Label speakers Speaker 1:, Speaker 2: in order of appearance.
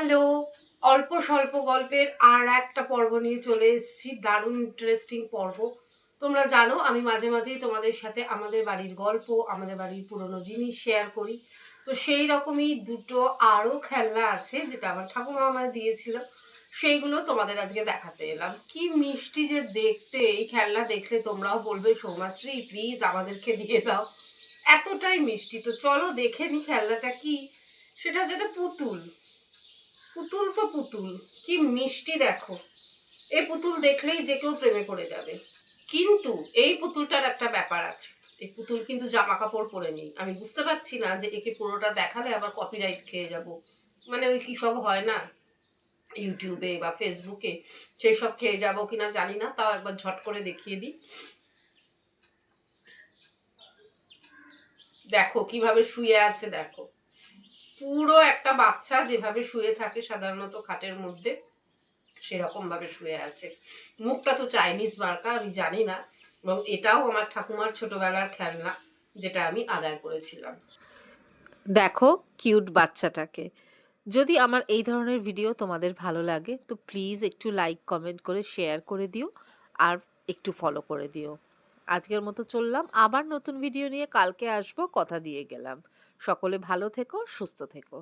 Speaker 1: Hello, অল্প স্বল্প গল্পের আর একটা পর্ব নিয়ে চলে এসেছি। দারুণ ইন্টারেস্টিং পর্ব। তোমরা জানো আমি মাঝে মাঝেই তোমাদের সাথে আমাদের বাড়ির গল্প, আমাদের বাড়ির পুরনো জিনিস শেয়ার করি। তো সেই রকমই দুটো আরও খেলনা আছে যেটা আমার ঠাকুমা আমায় দিয়েছিল, সেইগুলো তোমাদের আজকে দেখাতে এলাম। কি মিষ্টি যে দেখতে! এই খেলনা দেখলে তোমরাও বলবে সৌমাশ্রী প্লিজ আমাদেরকে দিয়ে দাও, এতটাই মিষ্টি। তো চলো দেখে নি খেলনাটা কি। সেটা যেটা পুতুল। পুতুল তো পুতুল, কি মিষ্টি দেখো! এই পুতুল দেখলেই যে কেউ প্রেমে পড়ে যাবে। কিন্তু এই পুতুলটার একটা ব্যাপার আছে, এই পুতুল কিন্তু জামা কাপড় পরে নেই। আমি বুঝতে পারছি না যে একে পুরোটা দেখালে আবার কপিরাইট খেয়ে যাব। মানে ওই কি সব হয় না ইউটিউবে বা ফেসবুকে, সেই সব খেয়ে যাবো কিনা জানি না। তাও একবার ঝট করে দেখিয়ে দিই। দেখো কিভাবে শুয়ে আছে, দেখো পুরো একটা বাচ্চা যেভাবে শুয়ে থাকে সাধারণত খাটের মধ্যে, সেরকম ভাবে শুয়ে আছে। মুখটা তো চাইনিজ মার্কা, আমি জানি না। এবং এটাও আমার ঠাকুমার ছোটবেলার খেলনা, যেটা আমি আদায় করেছিলাম।
Speaker 2: দেখো কিউট বাচ্চাটাকে। যদি আমার এই ধরনের ভিডিও তোমাদের ভালো লাগে তো প্লিজ একটু লাইক কমেন্ট করে শেয়ার করে দিও আর একটু ফলো করে দিও। আজকের মতো চললাম, আবার নতুন ভিডিও নিয়ে কালকে আসবো, কথা দিয়ে গেলাম। সকলে ভালো থেকো, সুস্থ থেকো।